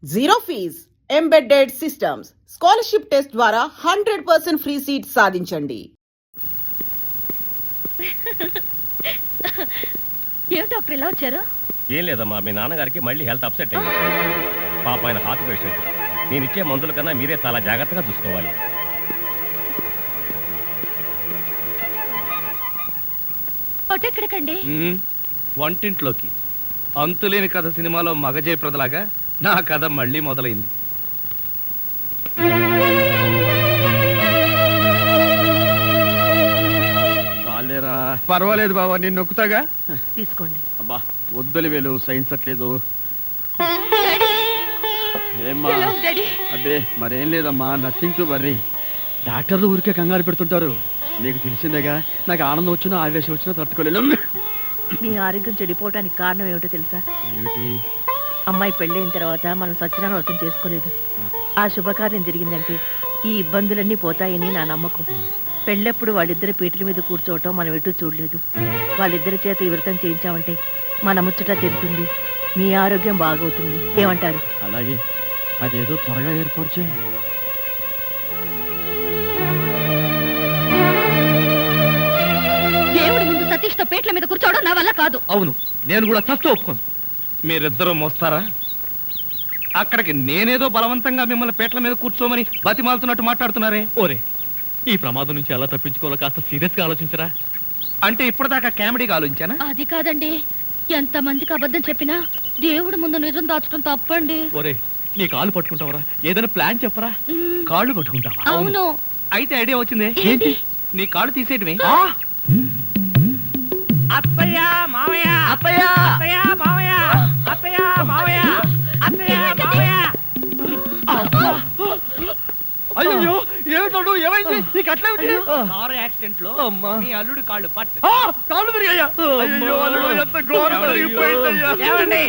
Zero fees embedded systems scholarship test ద్వారా 100% free seat సాధించండి. ఏం డాక్టర్ ఇలా వచ్చారు? ఏం లేదమ్మా, మీ నాన్నగారికి మళ్ళీ హెల్త్ అప్సెట్ అయింది. పాప ఆయన హార్ట్ పేషెంట్. నేను ఇచ్చే మందుల కన్నా మీరే చాలా జాగ్రత్తగా చూసుకోవాలి. ఎక్కడికండి? వంటింట్లోకి. అంతులేని కథ సినిమాలో మగజయప్రదలాగా నా కథ మళ్ళీ మొదలైంది. పర్వాలేదు బాబా, నేను నొక్కుతాగా. తీసుకోండి. అబ్బా వద్దులు వేలు సహించట్లేదు. ఏమ్మా? అబ్బే మరేం లేదమ్మా, నథింగ్ టు వర్రీ. డాక్టర్లు ఊరికే కంగారు పెడుతుంటారు. నీకు తెలిసిందేగా, నాకు ఆనందం వచ్చినా ఆవేశం వచ్చినా తట్టుకోలేను. మీ ఆరోగ్యం చెడిపోవటానికి కారణం ఏమిటో తెలుసా? ఏమిటి? అమ్మాయి పెళ్ళైన తర్వాత మనం సత్యనారాయణ వ్రతం చేసుకోలేదు. ఆ శుభకార్యం జరిగిందంటే ఈ ఇబ్బందులన్నీ పోతాయని నా నమ్మకం. పెళ్ళప్పుడు వాళ్ళిద్దరి పీటల మీద కూర్చోవటం మనం ఎటు చూడలేదు. వాళ్ళిద్దరి చేత ఈ వ్రతం చేయించామంటే మన ముచ్చట తిరుగుతుంది, మీ ఆరోగ్యం బాగవుతుంది. ఏమంటారు? అలాగే, అదేదో త్వరగా ఏర్పాటు చేయి. దేవుడి ముందు సతీష్ తో పేట్ల మీద కూర్చోవడం నా వల్ల కాదు. అవును, నేను కూడా చస్తూ ఒప్పుకోను. మీరిద్దరూ మోస్తారా? అక్కడికి నేనేదో బలవంతంగా మిమ్మల్ని పేట్ల మీద కూర్చోమని బతిమాలుతున్నట్టు మాట్లాడుతున్నారే. ఓరే, ఈ ప్రమాదం నుంచి ఎలా తప్పించుకోవాలో కాస్త సీరియస్ గా ఆలోచించరా. అంటే ఇప్పటిదాకా కామెడీగా ఆలోచించానా? అది కాదండి, ఎంత మందికి అబద్ధం చెప్పినా దేవుడి ముందు నిజం దాచడం తప్పండి. ఓరే, నీ కాళ్ళు పట్టుకుంటావరా? ఏదైనా ప్లాన్ చెప్పరా? కాళ్ళు పట్టుకుంటావా? అవును. అయితే ఐడియా వచ్చింది. ఏంటి? నీ కాళ్ళు తీసేయటమే. అత్తయ్య మావయ్య, అత్తయ్య అత్తయ్య మావయ్య, అత్తయ్య మావయ్య, అత్తయ్య మావయ్య. అయ్యో ఏమిటో, ఏమైంది? నీకు అట్లేమిటి? కారు యాక్సిడెంట్ లో మీ అల్లుడు కాళ్ళు పట్టు. కాళ్ళు విరిగాయా? అయ్యో అల్లుడు, ఎంత ఘోరం జరిగిపోయిందయ్యా. ఏమండి?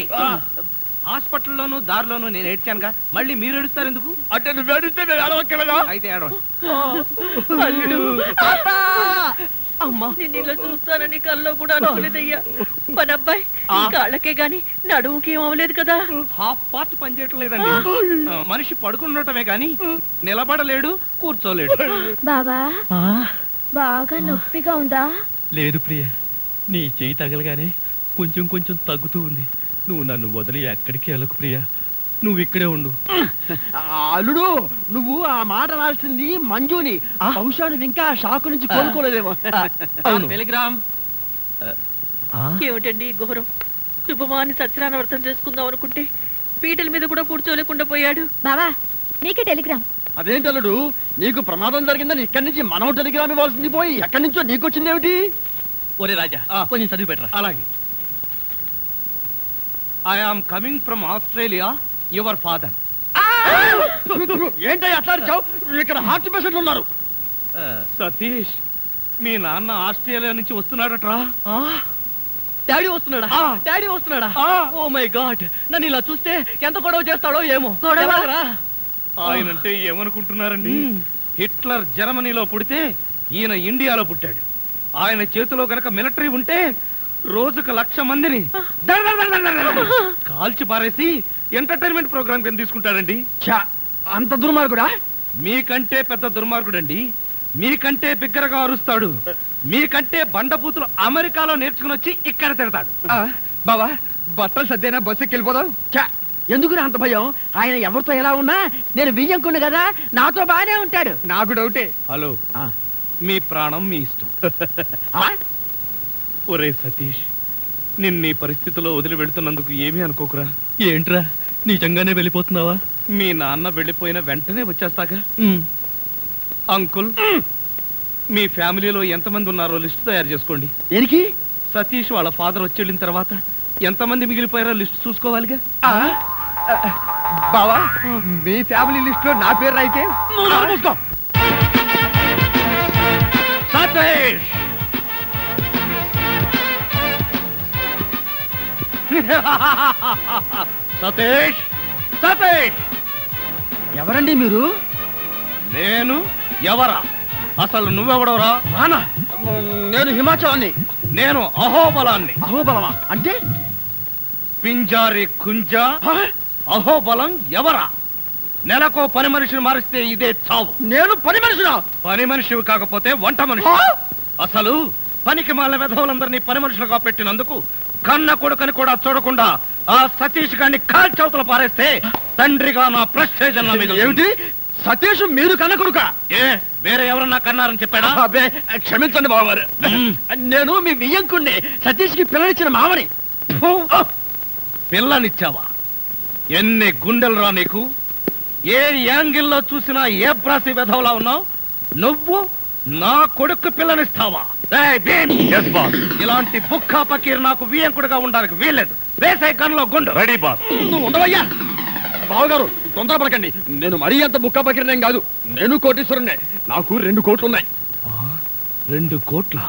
హాస్పిటల్లోను దారిలోను నేను ఏడ్చానుగా, మళ్ళీ మీరు ఏడుస్తారు ఎందుకు? అంటే నువ్వు ఏడిస్తే నేను ఏడవక్కర్లేదా? అయితే ఏడవండి. అమ్మా, నేను ఇలా చూస్తానని కల్లో కూడా అనుకోలేదయ్యా. మన అబ్బాయి కాళ్ళకే గాని నడుముకి ఏం అవ్వలేదు కదా. హాఫ్ పార్ట్ పనిచేయట్లేదండి. మనిషి పడుకున్నటమే గాని నిలబడలేడు, కూర్చోలేడు. బాబా, బాగా నొప్పిగా ఉందా? లేదు ప్రియ, నీ చెయ్యి తగలగానే కొంచెం కొంచెం తగ్గుతూ ఉంది. నువ్వు నన్ను వదిలి ఎక్కడికి వెళ్ళకు ప్రియ, నువ్వు ఇక్కడే ఉండు. అల్లుడు, నువ్వు ఆ మాట రాల్సింది మంజుని. బహుశా నువ్వు ఇంకా షాకు నుంచి కోలుకోలేదేమో. టెలిగ్రామ్. ఏమిటండి ఘోరం? శుభమాని సత్యనారాయణ వ్రతం చేసుకుందాం అనుకుంటే పీటల మీద కూడా కూర్చోలేకుండా పోయాడు. బాబా, నీకే టెలిగ్రామ్. అదేంటి అల్లుడు, నీకు ప్రమాదం జరిగిందని ఇక్కడి నుంచి మనం టెలిగ్రామ్ ఇవ్వాల్సింది పోయి ఎక్కడి నుంచో నీకు వచ్చిందేమిటి? ఒరే రాజా, కొంచెం చదివి పెట్టరా. అలాగే. I am coming from Australia, your father. ఏంటో అట్లా ఇక్కడ హార్ట్ పేషెంట్లు ఉన్నారు. సతీష్, మీ నాన్న ఆస్ట్రేలియా నుంచి వస్తున్నాడట్రా. డాడీ వస్తున్నాడా? డాడీ వస్తున్నాడా? ఓ మై గాడ్, నన్ను ఇలా చూస్తే ఎంత గొడవ చేస్తాడో ఏమో. ఎలాగరా? ఆయనంటే ఏమనుకుంటున్నారండి? హిట్లర్ జర్మనీలో పుడితే ఈయన ఇండియాలో పుట్టాడు. ఆయన చేతిలో గనక మిలిటరీ ఉంటే రోజుకు 1,00,000 మందిని కాల్చి పారేసి ఎంటర్టైన్మెంట్ ప్రోగ్రామ్ కింద తీసుకుంటాడండి. అంత దుర్మార్గుడా? మీకంటే పెద్ద దుర్మార్గుడండి. మీకంటే బిగ్గరగా అరుస్తాడు. మీకంటే బండబూతులు అమెరికాలో నేర్చుకుని వచ్చి ఇక్కడ తిడతాడు. బావా, బట్టలు సర్దేనా, బస్సుకి వెళ్ళిపోదాం. ఎందుకు అంత భయం? ఆయన ఎవరితో ఎలా ఉన్నా నేను వియ్యంకుండు కదా, నాతో బాగానే ఉంటాడు. నాకు డౌటే. హలో, మీ ప్రాణం మీ ఇష్టం. ఒరే సతీష్, నిన్న ఈ పరిస్థితిలో వదిలి వెళుతున్నందుకు ఏమీ అనుకోకురా. ఏంట్రా, నిజంగానే వెళ్ళిపోతున్నావా? మీ నాన్న వెళ్ళిపోయిన వెంటనే వచ్చేస్తాగా. అంకుల్, మీ ఫ్యామిలీలో ఎంతమంది ఉన్నారో లిస్ట్ తయారు చేసుకోండి. దేనికి? సతీష్ వాళ్ళ ఫాదర్ వచ్చి వెళ్ళిన తర్వాత ఎంతమంది మిగిలిపోయారో లిస్ట్ చూసుకోవాలిగా. బావా, మీ ఫ్యామిలీ లిస్ట్ లో నా పేరు అయితే సతీష్. సతీష్, సతీష్. ఎవరండి మీరు? నేను ఎవరా? అసలు నువ్వెవడవరా? రానా? నేను హిమాచలాన్ని. నేను అహోబలాన్ని. అహోబలమా అంటే? పింజారి కుంజ అహోబలం ఎవరా? నెలకో పని మనిషిని మారిస్తే ఇదే చావు. నేను పని మనిషినా? పని మనిషివి కాకపోతే వంట మనిషి. అసలు పనికి మాల విధవులందరినీ పని మనుషులుగా పెట్టినందుకు కన్న కొడుకని కూడా చూడకుండా ఆ సతీష్ గారిని కాల్చవతల పారేస్తే తండ్రిగా నా ప్రెస్టేజ్ ఏమిటి? సతీష్ మీరు కన్న కొడుక? ఏ వేరే ఎవరన్నా కన్నారని చెప్పాడా? అబ్బే, క్షమించండి బావగారు. నేను మీ వియ్యంకుణ్ణి, సతీష్ కి పిల్లనిచ్చిన మామని. పిల్లనిచ్చావా? ఎన్ని గుండెలు రా నీకు! ఏ యాంగిల్లో చూసినా ఏ బ్రాసి విధవలా ఉన్నావు. నువ్వు నా కొడుకు పిల్లనిస్తావా? ఏయ్ భీమ్! ఇలాంటి బుక్కా పకీర్ నాకు వియ్యంకుడుగా ఉండడానికి వీల్లేదు. వేసే గన్లో గుండు. Ready boss. నువ్వు ఉండవయ్యా. బావగారు తొందరపడకండి. నేను మరీ అంత బుక్కా పకిరినేం కాదు. నేను కోటీశ్వరుణ్ణే. నాకు 2 కోట్లు ఉన్నాయి. 2 కోట్ల?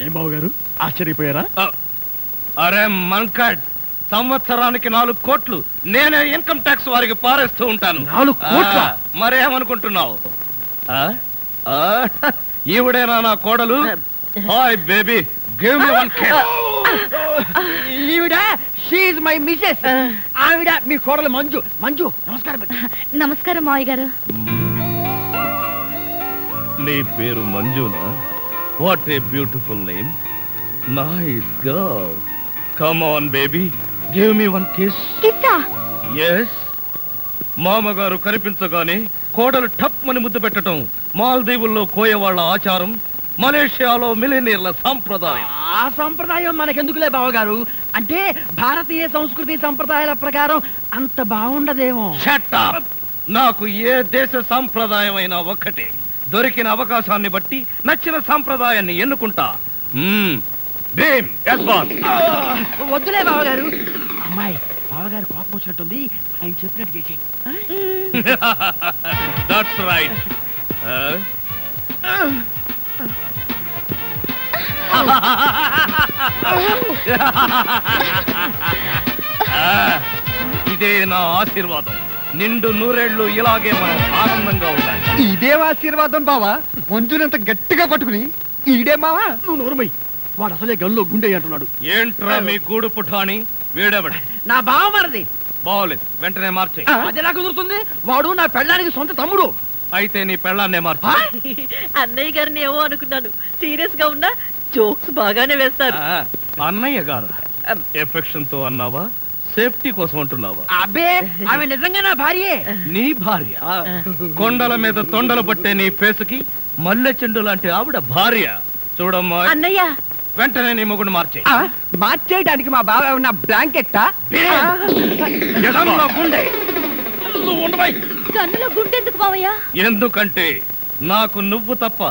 ఏం బావగారు ఆశ్చర్యపోయారా? అరే మంకడ్, సంవత్సరానికి 4 కోట్లు నేనే ఇన్కమ్ ట్యాక్స్ వారికి పారేస్తూ ఉంటాను. 4 కోట్లా? మరేమనుకుంటున్నావు? ఈవిడేనా నా కోడలు? Hi baby, give me 1 cake. ఈవిడ షీ ఇస్ మై మిసెస్. ఆవిడ మీ కోడలు మంజు. మంజు నమస్కారం. నమస్కారం మావయ్య గారు. నీ పేరు మంజునా? What a beautiful name. Nice girl. Come on baby, give me 1 kiss. కిస్సా? ఎస్. మామగారు కనిపించగానే కోడలు టప్ అని ముద్దు పెట్టడం మాల్దీవుల్లో కోయవాళ్ల ఆచారం, మలేషియాలో మిలినీర్ల సాంప్రదాయం. ఆ సంప్రదాయం మనకెందుకులే బావగారు. అంటే భారతీయ సంస్కృతి సంప్రదాయాల ప్రకారం అంత బాగుండదేమో. Shut up! నాకు ఏ దేశ సాంప్రదాయం అయినా ఒక్కటే. దొరికిన అవకాశాన్ని బట్టి నచ్చిన సాంప్రదాయాన్ని ఎన్నుకుంటా. Bhim, yes boss. వద్దులే బావగారు. అమ్మాయి బావగారు కోపం వచ్చినట్టుంది. ఆయన చెప్పినట్టు చేసి. That's right. ఇదే నా ఆశీర్వాదం. నిండు నూరేళ్లు ఇలాగే మనం ఆనందంగా ఉండాలి. ఇదే ఆశీర్వాదం బావా. మంజునంత గట్టిగా పట్టుకుని ఈడే మావా. నువ్వు నోరుమై. వాడు అసలే గల్లో గుండె అంటున్నాడు. ఏంట్రా మీ గూడు పుఠాని? వీడెవడు? నా బావ మరది. బాగోలేదు, వెంటనే మార్చే. అది ఎలా కుదురుతుంది? వాడు నా పెళ్ళానికి సొంత తమ్ముడు. అయితే నీ పెళ్ళాన్నే మార్చు. అన్నయ్య గారిని ఏమో అనుకున్నాను. సీరియస్ గా ఉన్నా జోక్స్ బాగానే వేస్తారు. అన్నయ్య గారు ఎఫెక్షన్ తో అన్నావా, సేఫ్టీ కోసం అంటున్నావా? అబ్బే, ఆమె నిజంగా నా భార్యే. నీ భార్య? కొండల మీద తొండలు పట్టే నీ ఫేసుకి మల్లె చెండు లాంటి ఆవిడ భార్య. చూడమ్మా అన్నయ్య, వెంటనే నీ మొగుడు మార్చే. మార్చేయడానికి మా బావ ఉన్న బ్లాంకెట్టా? గుండె నువ్వు ఉండవై. కన్నులో గుండెందుకు మావయ్య? ఎందుకంటే నాకు నువ్వు తప్ప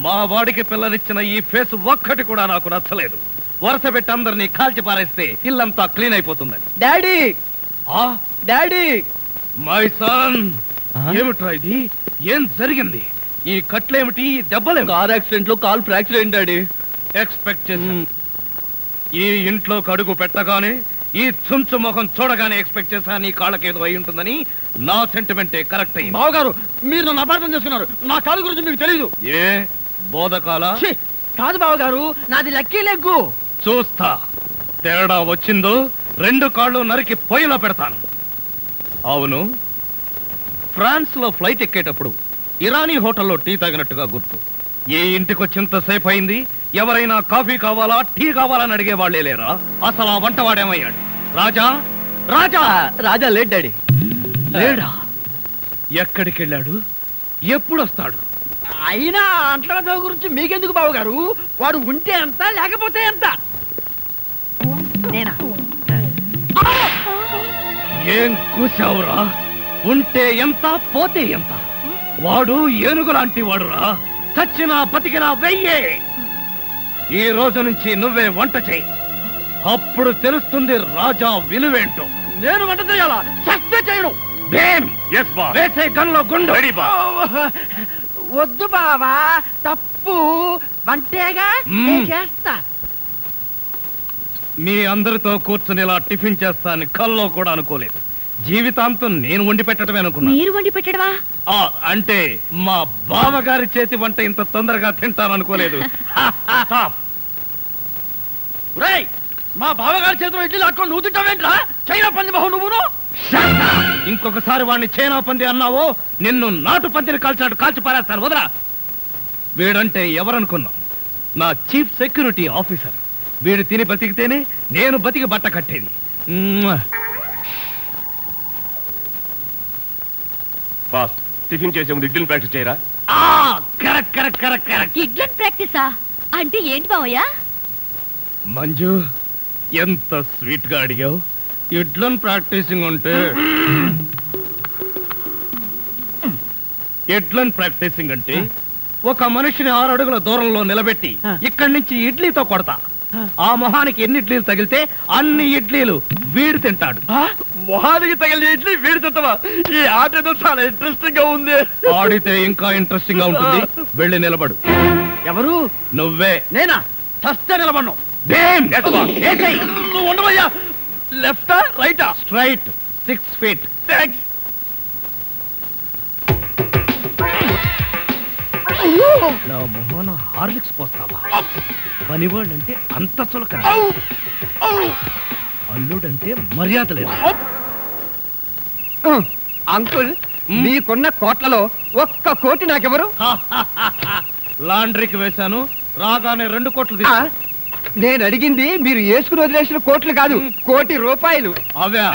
మా వాడికి పిల్లనిచ్చిన ఈ ఫేస్ ఒక్కటి కూడా నాకు నచ్చలేదు. వరుస పెట్టి అందరినీ కాల్చి పారేస్తే ఇల్లంతా క్లీన్ అయిపోతుందని. డాడీ, డాడీ, మై సన్, ఏమిట్రా ఇది? ఏం జరిగింది? ఈ కట్లేమిటి? ఈ దెబ్బలేమి? కార్ యాక్సిడెంట్ లో కాల్ ఫ్రాక్చర్ అయింది డాడీ. ఎక్స్పెక్ట్ చేశాను. ఈ ఇంట్లోకి అడుగు పెట్టగానే, ఈ చుంచు ముఖం చూడగానే ఎక్స్పెక్ట్ చేశా నీ కాళ్ళకేదో అయి ఉంటుందని. నా సెంటిమెంటే కరెక్ట్ అయ్యింది. బావగారు, మీరు నన్ను అపార్థం చేసుకున్నారు. నా కాలు గురించి మీకు తెలీదు. ఏ బోధకాల? కాదు బావగారు, నాది లక్కీ లెగ్గు. చూస్తా. తేడా వచ్చిందో 2 కాళ్ళు నరికి పొయ్యిలో పెడతాను. అవును, ఫ్రాన్స్ లో ఫ్లైట్ ఎక్కేటప్పుడు ఇరానీ హోటల్లో టీ తాగినట్టుగా గుర్తు. ఏ ఇంటికొచ్చింతసేపు అయింది, ఎవరైనా కాఫీ కావాలా, టీ కావాలని అడిగే వాళ్లే లేరా? అసలు ఆ వంటవాడేమయ్యాడు? రాజా, రాజా, రాజా లేట్ డాడీ. లేడా? ఎక్కడికి వెళ్ళాడు? ఎప్పుడు వస్తాడు? అయినా అంట్ల గురించి మీకెందుకు బావగారు? వాడు ఉంటే ఎంత, లేకపోతే ఎంత? నేనా? ఏం కూసావురా? ఉంటే ఎంత, పోతే ఎంత? వాడు ఏనుగు లాంటి వాడురా. చచ్చినా బతికినా వెయ్యే. ఈ రోజు నుంచి నువ్వే వంట చేయి. అప్పుడు తెలుస్తుంది రాజా విలువేంటో. నేను వంట చేయాలా? చస్తే చేయను. వేసే గన్లో గుండు. వద్దు బావా, తప్పు. వంటేగా నేను చేస్తా. మీ అందరితో కూర్చుని ఇలా టిఫిన్ చేస్తాను కల్లో కూడా అనుకోలేదు. జీవితాంతం నేను వండి పెట్టడమే అనుకున్నా. మీరు వండి పెట్టడమా? అంటే మా బావగారి చేతి వంట ఇంత తొందరగా తింటాననుకోలేదు. మా బావగారి చేతిలో ఇడ్లీ లాక్కో నువ్వు తింటావేంట్రా? చైనా పంది బాహు నువ్వును. ఇంకొకసారి వాడిని చైనా పంది అన్నావో నిన్ను నాటు పందిని కాల్చినట్టు కాల్చి పారేస్తాను. వదరా. వీడంటే ఎవరనుకున్నావు? నా చీఫ్ సెక్యూరిటీ ఆఫీసర్. వీడు తిని బతికితేనే నేను బతికి బట్ట కట్టేది. బాస్, టిఫిన్ చేసే ముందు ఇడ్లీని ప్రాక్టీస్ చేయరా? Correct correct correct correct. ఇడ్లన్ ప్రాక్టీసా అంటే ఏంటి మావయ్య? మంజు, ఎంత స్వీట్ గా అడిగావు. ఇడ్లన్ ప్రాక్టీసింగ్ అంటే ఒక మనిషిని 6 అడుగుల దూరంలో నిలబెట్టి ఇక్కడి నుంచి ఇడ్లీతో కొడతా. ఆ మొహానికి ఎన్ని ఇడ్లీలు తగిలితే అన్ని ఇడ్లీలు వీడు తింటాడు. మొహానికి తగిలిన ఇడ్లీ వీడి తింటావా? ఈ ఆట ఏదో చాలా ఇంట్రెస్టింగ్ గా ఉంది. ఆడితే ఇంకా ఇంట్రెస్టింగ్ గా ఉంటుంది. వెళ్ళి నిలబడు. ఎవరు? నువ్వే. నేనా? చస్తే నిలబడ్ను. నువ్వు ఉండవయ్యా. లెఫ్టా రైటా? Straight 6 feet. థాంక్స్. నా మొహన హార్లిక్స్ పోస్తావా? పనివాళ్ళంటే అంత చులకన, అల్లుడంటే మర్యాద లేదు. అంకుల్, మీకున్న కోట్లలో 1 కోటి నాకెవరు? లాండ్రీకి వేశాను, రాగానే 2 కోట్లు తీసు. నేను అడిగింది మీరు వేసుకుని వదిలేసిన కోట్లు కాదు, 1 కోటి రూపాయలు. అవే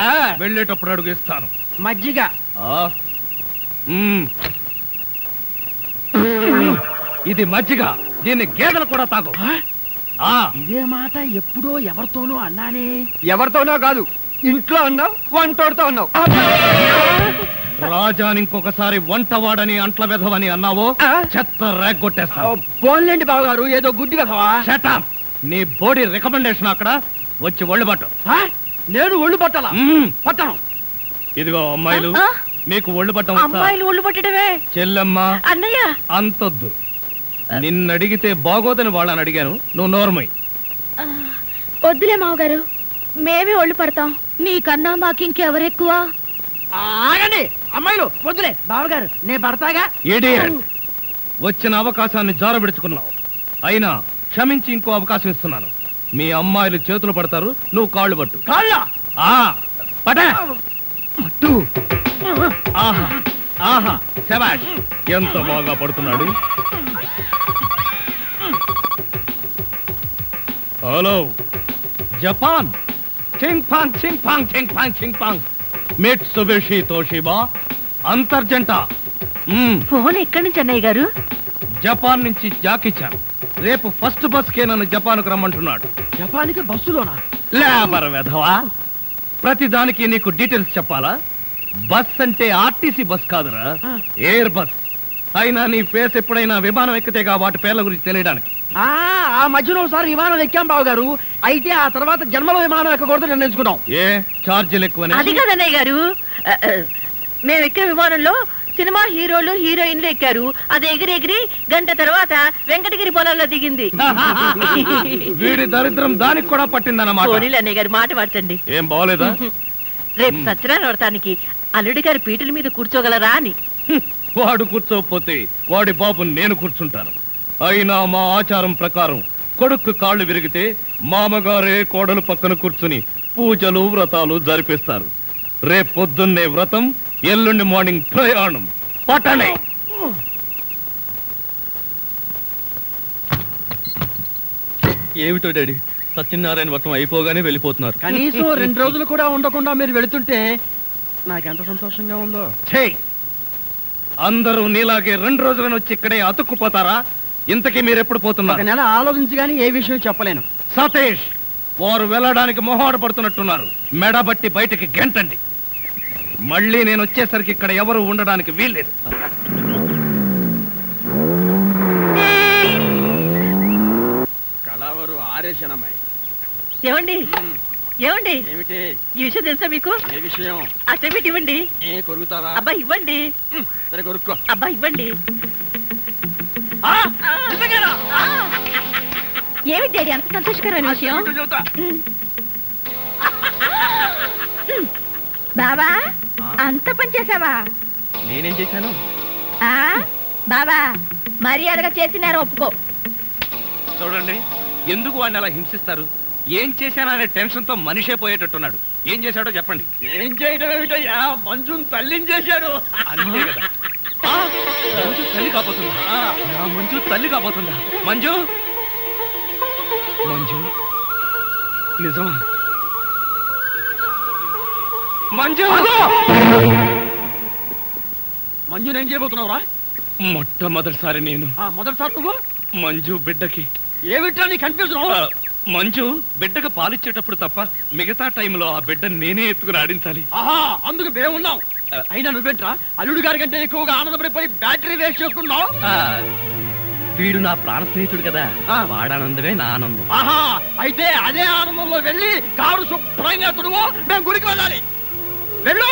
వెళ్ళేటప్పుడు అడుగు ఇస్తాను. మజ్జిగ. ఇది మజ్జిగ. దీన్ని గేదెలు కూడా తాగు. ఇదే మాట ఎప్పుడో ఎవరితోనో అన్నానే. ఎవరితోనో కాదు, ఇంట్లో అన్నావు, వంటోడుతో అన్నావు. రాజాని ఇంకొకసారి వంటవాడని అంట్ల వెధవని అన్నావో చెత్త రేగొట్టేస్తావు. పోన్లేండి బావగారు, ఏదో గుడ్డిగా. Shut up. నీ బోడీ రికమెండేషన్ అక్కడ వచ్చి ఒళ్ళు పట్టు. నేను ఒళ్ళు పట్టాలా? పట్టను. ఇదిగో అమ్మాయిలు, మీకు ఒళ్ళు పట్టం అమ్మాయిలు ఒళ్ళు పట్టడమే. చెల్లెమ్మ, అన్నయ్య అంతొద్దు. నిన్నడిగితే బాగోదని వాళ్ళని అడిగాను. నువ్వు నోర్మై. వద్దులే మావగారు, మేమే ఒళ్ళు పడతాం. నీకన్నా మాకింకెవరెక్కువ? ఆగండి అమ్మాయిలు, వద్దులే. బావగారు, నేను పడతాగా. ఇడియట్. వచ్చిన అవకాశాన్ని జారబెడుచుకున్నావు. అయినా క్షమించి ఇంకో అవకాశం ఇస్తున్నాను. మీ అమ్మాయిలు చేతులు పడతారు, నువ్వు కాళ్ళు పట్టు. కాళ్ళ పట్టు. ఆహా ఆహా, శభాష్. ఎంత బాగా పడుతున్నాడు. Hello Japan. చింగ్ పాంగ్ చింగ్ పాంగ్ చింగ్ పాంగ్ చింగ్ పాంగ్. మిట్సుబిషి తోషిబా అంతర్జంట. ఫోన్ ఎక్కడి నుంచి అన్నయ్య గారు? జపాన్ నుంచి జాకిచాన్. రేపు ఫస్ట్ బస్కే నన్ను జపాన్కు రమ్మంటున్నాడు. జపాన్కి బస్సులోనా? లేబర్ వెధవా, ప్రతిదానికి నీకు డీటెయిల్స్ చెప్పాలా? బస్ అంటే ఆర్టీసీ బస్ కాదురా, ఎయిర్ బస్. అయినా నీ ఫేస్ ఎప్పుడైనా విమానం ఎక్కితేగా వాటి పేర్ల గురించి తెలియడానికి. ఆ మధ్యలో ఒకసారి విమానం ఎక్కాం బావగారు. అయితే ఆ తర్వాత జన్మలో విమానం ఎక్కకూడదు నిర్ణయించుకున్నాం. ఏ ఛార్జీలు ఎక్కువనే? అది కాదన్నయ్య గారు, మేము ఎక్కే విమానంలో సినిమా హీరోలు హీరోయిన్లు ఎక్కారు. అది ఎగిరి ఎగిరి గంట తర్వాత వెంకటగిరి పొలంలో దిగింది. వీడి దరిద్రం దానికి కూడా పట్టిందన్నమాట. పోనీలు అన్నయ్య గారు, మాట మార్చండి. ఏం బాగోలేదా? రేపు సత్యనారాయణ వ్రతానికి అల్లుడి గారి పీటల మీద కూర్చోగలరా అని. వాడు కూర్చోకపోతే వాడి బాబు నేను కూర్చుంటాను. అయినా మా ఆచారం ప్రకారం కొడుకు కాళ్ళు విరిగితే మామగారే కోడలు పక్కన కూర్చుని పూజలు వ్రతాలు జరిపిస్తారు. రేపు పొద్దున్నే వ్రతం, ఎల్లుండి మార్నింగ్ ప్రయాణం. పట్టణే. ఏమిటో డాడీ, సత్యనారాయణ వ్రతం అయిపోగానే వెళ్ళిపోతున్నారు. కనీసం 2 రోజులు కూడా ఉండకుండా మీరు వెళుతుంటే నాకెంత సంతోషంగా ఉందో. అందరూ నీలాగే 2 రోజులను వచ్చి ఇక్కడే అతుక్కుపోతారా? ఇంతకీ మీరు ఎప్పుడు పోతున్నారు? 1 నెల ఆలోచించి గానీ ఏ విషయం చెప్పలేను. సతీష్, వారు వెళ్ళడానికి మొహాడు పడుతున్నట్టున్నారు. మెడబట్టి బయటికి గెంటండి. మళ్ళీ నేను వచ్చేసరికి ఇక్కడ ఎవరు ఉండడానికి వీల్లేదు. కళావరు ఆరేషనమ్మాయి. ఏమండి ఏమండి, ఏమిటి ఈ విషయం తెలుసా మీకు? ఏ విషయం? అసలు ఇవ్వండి. కొరుకుతావా? అబ్బా ఇవ్వండి. సరే కొరుక్కో. అబ్బా ఇవ్వండి. ఏమిటి డాడీ అంత సంతోషకరమైన విషయం? బాబా, అంత పని చేసావా? నేనేం చేశాను? బాబా, మర్యాదగా చేసినారు, ఒప్పుకో. చూడండి, ఎందుకు వాడిని అలా హింసిస్తారు? ఏం చేశాననే టెన్షన్ తో మనిషే పోయేటట్టున్నాడు. ఏం చేశాడో చెప్పండి. ఏం చేయడం ఏమిటయ్యా, మంజుని తల్లిని చేశాడు. అంతే కదా. మంజు తల్లి కాబోతుందా? నా మంజు తల్లి కాబోతుందా? మంజు మంజు నిజమా? మంజు మంజుని ఏం చేయబోతున్నావురా? మొట్టమొదటిసారి నేను మొదటిసారి నువ్వు మంజు బిడ్డకి ఏమిట్రా నీ కన్ఫ్యూజన్? మంజు బిడ్డకు పాలిచ్చేటప్పుడు తప్ప మిగతా టైంలో ఆ బిడ్డను నేనే ఎత్తుకుని ఆడించాలి. ఆహా, అందుకు మేమున్నాం. అయినా నువ్వేంట్రా అల్లుడు గారి కంటే ఎక్కువగా ఆనందపడిపోయి బ్యాటరీ వేస్ట్ చేసుకున్నావు? వీడు నా ప్రాణ స్నేహితుడు కదా, వాడానందమే నా ఆనందం. ఆహా, అయితే అదే ఆనందంలో వెళ్ళి కారు శుభ్రంగా తుడువు, మేము గుడికి వెళ్ళాలి. వెళ్ళు.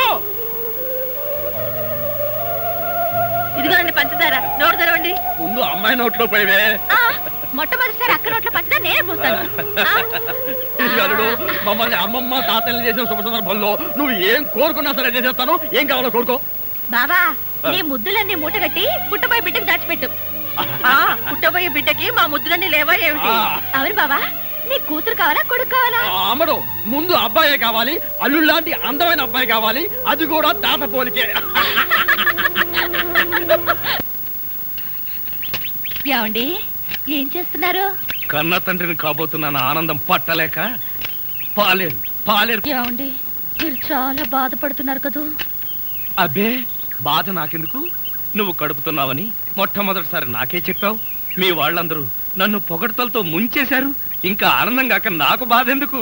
ఇదిగోనండి పంచదార, నోరు తెరవండి. ముందు అమ్మాయి నోట్లో పోయివే. మొట్టమొదటిసారి అక్క నోట్ల పంచదార నేనే పోస్తాను. అల్లుడు, మమ్మల్ని అమ్మమ్మ తాతల్ని చేసిన శుభ సందర్భంలో నువ్వు ఏం కోరుకున్నా సరే చేసేస్తాను. ఏం కావాలో కోరుకో. బాబా, నీ ముద్దులన్నీ మూటగట్టి పుట్టబోయే బిడ్డకి దాచిపెట్టు. పుట్టబోయే బిడ్డకి మా ముద్దులన్నీ లేవా ఏమిటి? అవును బాబా, నీ కూతురు కావాలా కొడుకు కావాలా? అమ్మడు, ముందు అబ్బాయే కావాలి. అల్లుడు లాంటి అందమైన అబ్బాయి కావాలి, అది కూడా తాత పోలికే. ఏమండి, ఏం చేస్తున్నారు? కన్న తండ్రిని కాబోతున్న ఆనందం పట్టలేక పాలేరు పాలేరు. ఏమండి, మీరు చాలా బాధపడుతున్నారు కదూ. అబ్బే, బాధ నాకెందుకు? నువ్వు కడుపుతున్నావని మొట్టమొదటిసారి నాకే చెప్పావు. మీ వాళ్ళందరూ నన్ను పొగడ్తలతో ముంచేశారు. ఇంకా ఆనందం కాక నాకు బాధ ఎందుకు?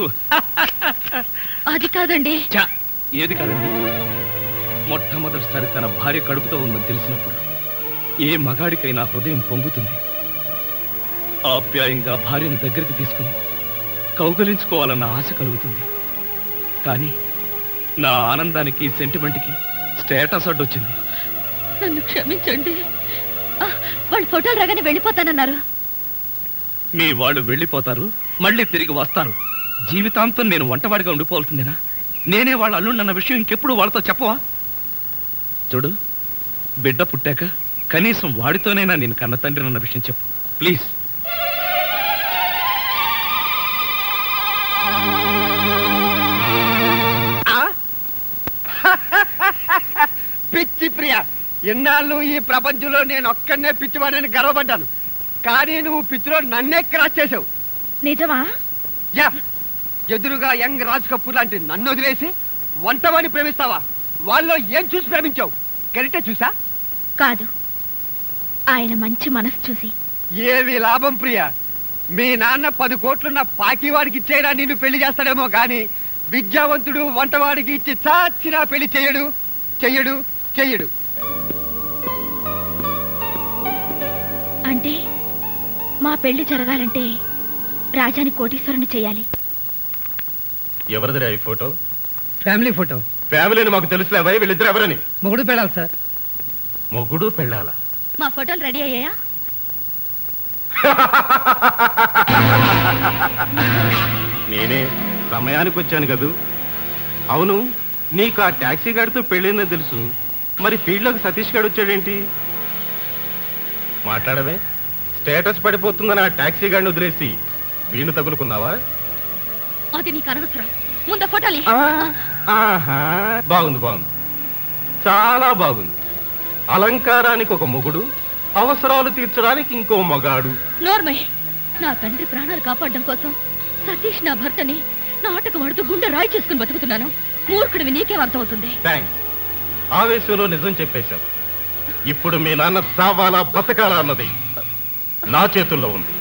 అది కాదండి. చా, ఏది కాదండి? మొట్టమొదటిసారి తన భార్య కడుపుతో ఉందని తెలిసినప్పుడు ఏ మగాడికైనా హృదయం పొంగుతుంది. ఆప్యాయంగా భార్యను దగ్గరికి తీసుకుని కౌగలించుకోవాలన్న ఆశ కలుగుతుంది. కానీ నా ఆనందానికి, సెంటిమెంట్కి స్టేటస్ అడ్డొచ్చింది. నన్ను క్షమించండి. వాళ్ళు ఫోటోలు రాగానే వెళ్ళిపోతానన్నారు. మీ వాళ్ళు వెళ్ళిపోతారు, మళ్ళీ తిరిగి వస్తారు. జీవితాంతం నేను వంటవాడిగా ఉండిపోవాల్సిందేనా? నేనే వాళ్ళ అల్లుండన్న విషయం ఇంకెప్పుడు వాళ్ళతో చెప్పవా? చూడు, బిడ్డ పుట్టాక కనీసం వాడితోనైనా నేను కన్న తండ్రి అన్న విషయం చెప్పు ప్లీజ్. పిచ్చి ప్రియ, ఎన్నాళ్ళు ఈ ప్రపంచంలో నేను ఒక్కడనే పిచ్చివాడని గర్వపడ్డాను. కానీ నువ్వు పిచ్చిలో నన్నే క్రాస్ చేసావు. నిజమా? యా, ఎదురుగా యంగ్ రాజ్ కపూర్ లాంటి నన్ను వదిలేసి వంటవాడిని ప్రేమిస్తావా? వాళ్ళలో ఏం చూసి ప్రేమించావు? కెరిటే చూసా? కాదు, ఆయన మంచి మనసు చూసి. ఏవి లాభం ప్రియ? మీ నాన్న 10 కోట్లున్న పాకివాడికి ఇచ్చేయడా నిన్ను పెళ్లి చేస్తాడేమో గాని విద్యావంతుడు వంటవాడికి ఇచ్చి చాచినా పెళ్లి చెయ్యడు చెయ్యడు చెయ్యడు. అంటే మా పెళ్లి జరగాలంటే రాజాని కోటీశ్వరుని చేయాలి. ఎవరిదిరా ఈ ఫోటో? Family photo. ఫ్యామిలీని మాకు తెలుసులేవా? వీళ్ళిద్దరు ఎవరని? మొగుడు పెళ్ళాలి సార్. మొగుడు పెళ్ళాలా? మా ఫోటోలు రెడీ అయ్యాయా? నేనే సమయానికి వచ్చాను కదూ. అవును, నీకు ఆ టాక్సీ గాడితో పెళ్ళిందని తెలుసు, మరి ఫీల్డ్లోకి సతీష్ గారు వచ్చాడేంటి? మాట్లాడవే. స్టేటస్ పడిపోతుందని ఆ టాక్సీ గాడిని వదిలేసి వీణు తగులుకున్నావా? అది నీకు అనవసరం. ముందు ఫోటోలు. బాగుంది బాగుంది, చాలా బాగుంది. అలంకారానికి ఒక మొగుడు, అవసరాలు తీర్చడానికి ఇంకో మగాడు. నోర్మయ్, నా తండ్రి ప్రాణాలు కాపాడడం కోసం సతీష్ నా భర్తని నాటకం ఆడుతూ గుండె రాయి చేసుకుని బతుకుతున్నాను. మూర్ఖుడివి నీకేం అర్థం అవుతుంది? థ్యాంక్స్, ఆవేశంలో నిజం చెప్పేశావు. ఇప్పుడు మీ నాన్న చావాలా బతకాలా అన్నది నా చేతుల్లో ఉంది.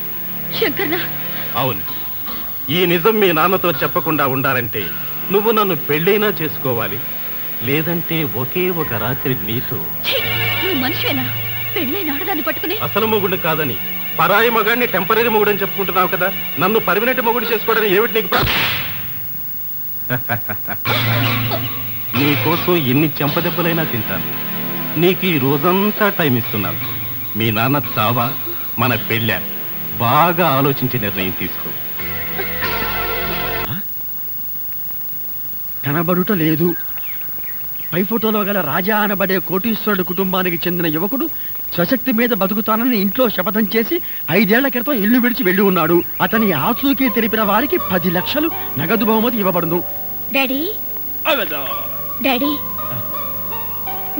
శంకర్నా? అవును, ఈ నిజం మీ నాన్నతో చెప్పకుండా ఉండాలంటే నువ్వు నన్ను పెళ్ళైనా చేసుకోవాలి, లేదంటే ఒకే ఒక రాత్రి నీతో. నువ్వు మనిషివేనా? పెళ్ళైన ఆడదాన్ని పట్టుకుని అసలు మొగుడు కాదని పరాయి మగాడిని టెంపరీ మొగుడు అని చెప్పుకుంటున్నావు కదా, నన్ను పర్మనెంట్ మొగుడు చేసుకోవడానికి ఏమిటి నీకు? నీ కోసం ఎన్ని చెంపదెబ్బలైనా తింటాను. నీకు ఈ రోజంతా టైం ఇస్తున్నాను. మీ నాన్న చావా మన పెళ్ళా? బాగా ఆలోచించి నిర్ణయం తీసుకో. కనబడుట లేదు. పై ఫోటోలో గల రాజా అనబడే కోటీశ్వరుడు కుటుంబానికి చెందిన యువకుడు స్వశక్తి మీద బతుకుతానని ఇంట్లో శపథం చేసి 5 ఏళ్ల క్రితం ఇల్లు విడిచి వెళ్లి ఉన్నాడు. అతని ఆచూకీ తెలిపిన వారికి 10 లక్షలు నగదు బహుమతి ఇవ్వబడును. డాడీ డాడీ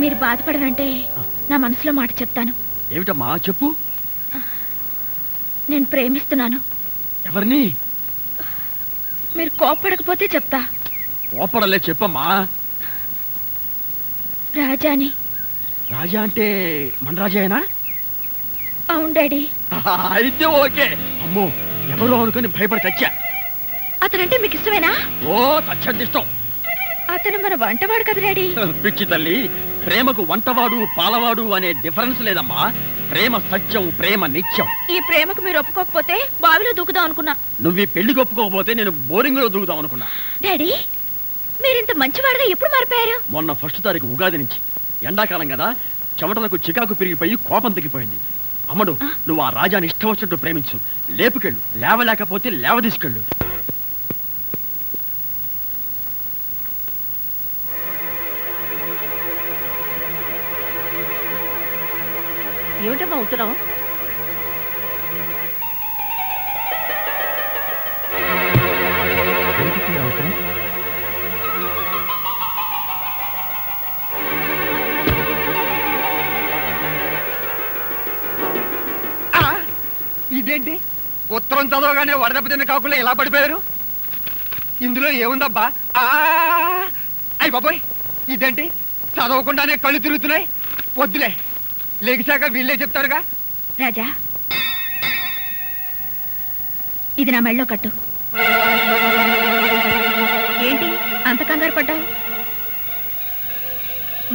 మీరు బాధపడనంటే నా మనసులో మాట చెప్తాను. ఏమిటమ్మా చెప్పు. నేను ప్రేమిస్తున్నాను. ఎవరిని? మీరు కోపడకపోతే చెప్తా. కోపడలే, చెప్పమ్మా. రాజాని. రాజా అంటే మన రాజాయేనా? అవును డాడీ. అయితే ఓకే. అమ్మో, ఎవరో అనుకుని భయపడి చచ్చా. అతనంటే మీకు ఇష్టమేనా? ఓ చచ్చండి ఇష్టం. అతను మన వంటవాడు కదా డాడీ. పిచ్చి తల్లి, ప్రేమకు వంటవాడు పాలవాడు అనే డిఫరెన్స్ లేదమ్మా. ప్రేమ సత్యం, ప్రేమ నిత్యం. ఈ ప్రేమకు మీరు ఒప్పుకోకపోతే బావిలో దూకుదాం అనుకున్నా. నువ్వు ఈ పెళ్లికి ఒప్పుకోకపోతే నేను బోరింగ్ లో దూకుదాం అనుకున్నా. డాడీ, మీరింత మంచివాడుగా ఎప్పుడు మారిపోయారు? మొన్న 1వ తారీఖు ఉగాది నుంచి. ఎండాకాలం కదా, చెమటలకు చికాకు పెరిగిపోయి కోపం తగ్గిపోయింది. అమ్మడు, నువ్వు ఆ రాజాని ఇష్టం వచ్చినట్టు ప్రేమించు. లేపుకెళ్ళు, లేవలేకపోతే లేవ తీసుకెళ్ళు. ఏమిటమ్మా ఉత్తరం? ఇదేంటి, ఉత్తరం చదవగానే వరదపు తిన్న కాకుండా ఎలా పడిపోయారు? ఇందులో ఏముందబ్బా? అయ్యి బాబోయ్, ఇదేంటి చదవకుండానే కళ్ళు తిరుగుతున్నాయి. వద్దులే, లెగిశాక వీళ్ళే చెప్తారుగా. రాజా, ఇది నా మెళ్ళో కట్టు. ఏంటి అంత కంగారు పడ్డావు?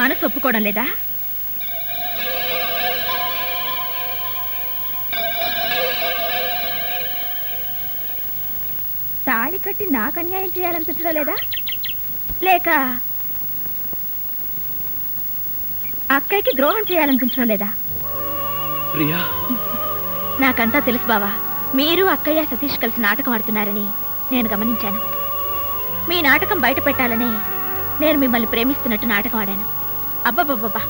మనసు ఒప్పుకోవడం లేదా? తాళి కట్టి నాకు అన్యాయం చేయాలనిపించడం లేదా? లేక అక్కడికి ద్రోహం చేయాలనిపించడం లేదా? ప్రియా, నాకంతా తెలుసు బావా. మీరు అక్కయ్య సతీష్ కలిసి నాటకం ఆడుతున్నారని నేను గమనించాను. మీ నాటకం బయట పెట్టాలని నేను మిమ్మల్ని ప్రేమిస్తున్నట్టు నాటకం ఆడాను. అబ్బబ్బబ్బబ్బా,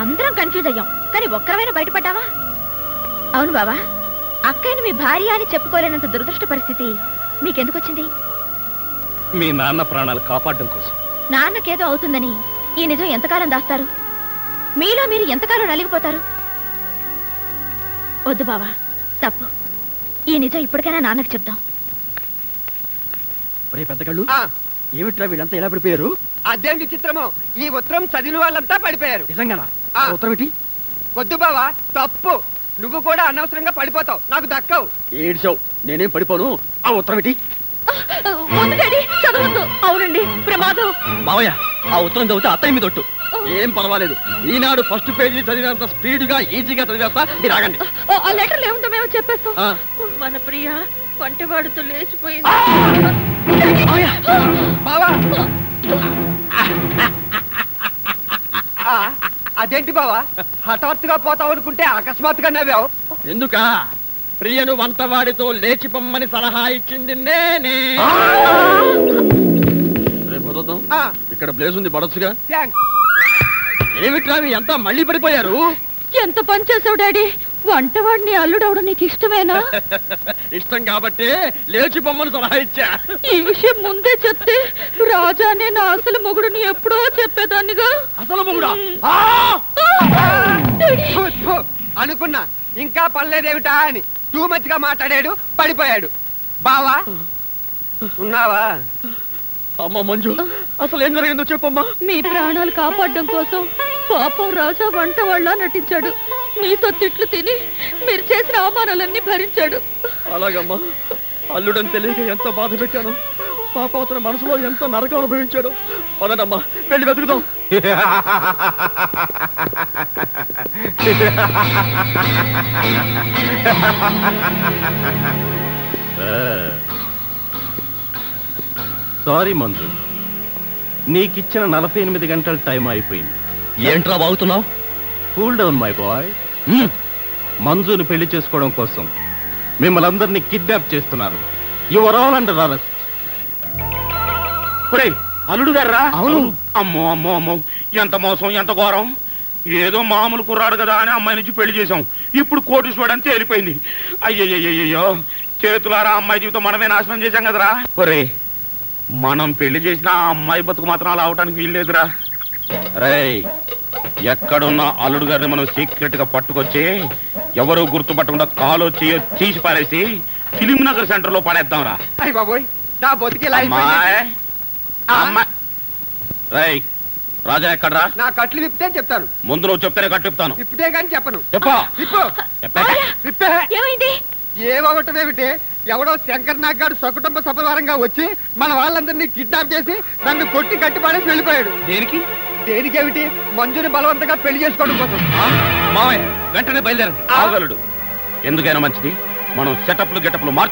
అందరం కన్ఫ్యూజ్ అయ్యాం, కానీ ఒక్కరైనా బయటపడ్డావా? అవును బావా, అక్కయ్యని మీ భార్య అని చెప్పుకోలేనంత దురదృష్ట పరిస్థితి మీకెందుకు వచ్చింది? మీ నాన్న ప్రాణాలు కాపాడడం కోసం. నాన్నకేదో అవుతుందని ఈ నిజం ఎంతకాలం దాస్తారు? మీలో మీరు ఎంతకాలం నలిగిపోతారు? వద్దు బావా, తప్పు. ఈ నిజం ఇప్పటికైనా నాన్నకు చెప్దాం. ఒరే పెద్ద కళ్ళు, ఏమిట్రా వీళ్ళంతా ఎలా పడిపోయారు? అదేం విచిత్రమో, ఈ ఉత్తరం చదివిన వాళ్ళంతా పడిపోయారు. నిజంగానా? ఉత్తరం ఏంటి? వద్దు బావా, తప్పు. నువ్వు కూడా అనవసరంగా పడిపోతావు, నాకు దక్కవు. ఏడ్చావు, నేనేం పడిపోను. ఆ ఉత్తరం ఏంటి? అవునండి, ప్రమాదం. మావయ్య, ఆ ఉత్తరం చదివితే అత్తయ్య మీద ఒట్టు. ఏం పర్వాలేదు, ఈనాడు ఫస్ట్ పేజీ చదివినంత స్పీడ్ గా ఈజీగా చదివేస్తా. మీరు ఆగండి. ఆ లెటర్లు ఏముందో మేము చెప్పేస్తాం. మన ప్రియ వంటవాడుతో లేచిపోయింది. బావా, అదేంటి బావా, హఠాత్తుగా పోతావు అనుకుంటే అకస్మాత్తుగా నవ్వావు? ఎందుక? ప్రియను వంటవాడితో లేచిపోమ్మని సలహా ఇచ్చింది నేనే. ఇక్కడ ప్లేస్ ఉంది, పడొచ్చుగా. ఏమిట్రా ఎంత మళ్ళీ పడిపోయారు? ఎంత పని చేసావు డాడీ. వంటవాడిని అల్లుడవడం నీకు ఇష్టమేనా? ఇష్టం కాబట్టి లేచిపోమ్మని సలహా ఇచ్చా. ఈ విషయం ముందే చెప్తే రాజానే నా అసలు మొగుడుని ఎప్పుడో చెప్పేదాన్నిగా. అసలు మొగుడా? అనుకున్నా ఇంకా పర్లేదేమిటా అని. టూ మచ్ గా మాట్లాడాడు, పడిపోయాడు. బావా ఉన్నావా? అమ్మ మంజు, అసలు ఏం జరిగిందో చెప్పమ్మా. మీ ప్రాణాలు కాపాడడం కోసం పాపం రాజా వంట వాళ్ళ నటించాడు. మీతో తిట్లు తిని మీరు చేసిన అవమానాలన్నీ భరించాడు. అలాగమ్మా, అల్లుడని తెలియక ఎంత బాధ పెట్టాను. పాపం అతని మనసులో ఎంత నరకం అనుభవించాడు. పదనమ్మా, వెళ్ళి వెతుకుదాం. సారీ మంజు, నీకిచ్చిన 48 గంటల టైం అయిపోయింది. ఏంట్రా బాగుతున్నావు? Cool down my boy. మంజుని పెళ్లి చేసుకోవడం కోసం మిమ్మల్ని అందరినీ కిడ్నాప్ చేస్తున్నారు. Your all under arrest. అల్లుడు గారా? అవును. అమ్మో అమ్మో అమ్మో, ఎంత మోసం, ఎంత ఘోరం. ఏదో మామూలు కుర్రాడు కదా అని అమ్మాయి నుంచి పెళ్లి చేశాం, ఇప్పుడు కోటీశ్వరుడు అని తేలిపోయింది. అయ్యయ్యో, చేతులారా అమ్మాయి జీవితం మనమే నాశనం చేశాం కదరా. ఒరే, మనం పెళ్లి చేసిన ఆ అమ్మాయి బతుకు మాత్రం అలా అవటానికి వీల్లేదురా. రేయ్, ఎక్కడున్న అల్లుడు గారిని మనం సీక్రెట్ గా పట్టుకొచ్చి ఎవరు గుర్తుపట్టకుండా కాలో చేయో తీసి పారేసి ఫిలిం నగర్ సెంటర్ లో పడేద్దాంరా. అయ్య బాబోయ్, నా బతికి ఇలా అమ్మాయి అయిపోయింది. అమ్మాయి రేయ్, రాజా ఎక్కడ్రా? నా కట్లు విప్పితే చెప్తాను, ముందు నువ్వు చెప్తేనే కట్టిస్తాను. విప్పితే గాని చెప్పను. చెప్పా విప్పు. చెప్పా విప్పే. ఏమైంది? ఏమవటమేమిటి? ఎవడో శంకర్ నాగ్ గారు సకుటుంబ సపరివారంగా వచ్చి మన వాళ్ళందరినీ కిడ్నాప్ చేసి నన్ను కొట్టి కట్టిపాడేసి వెళ్ళిపోయాడు. దేనికి? దేనికేమిటి? మంజుని బలవంతంగా పెళ్లి చేసుకోవడం కోసం. మావయ్య వెంటనే బయలుదేరండి. ఆగలుడు. ఎందుకైనా మంచిది మనం సెటప్లు గెటప్లు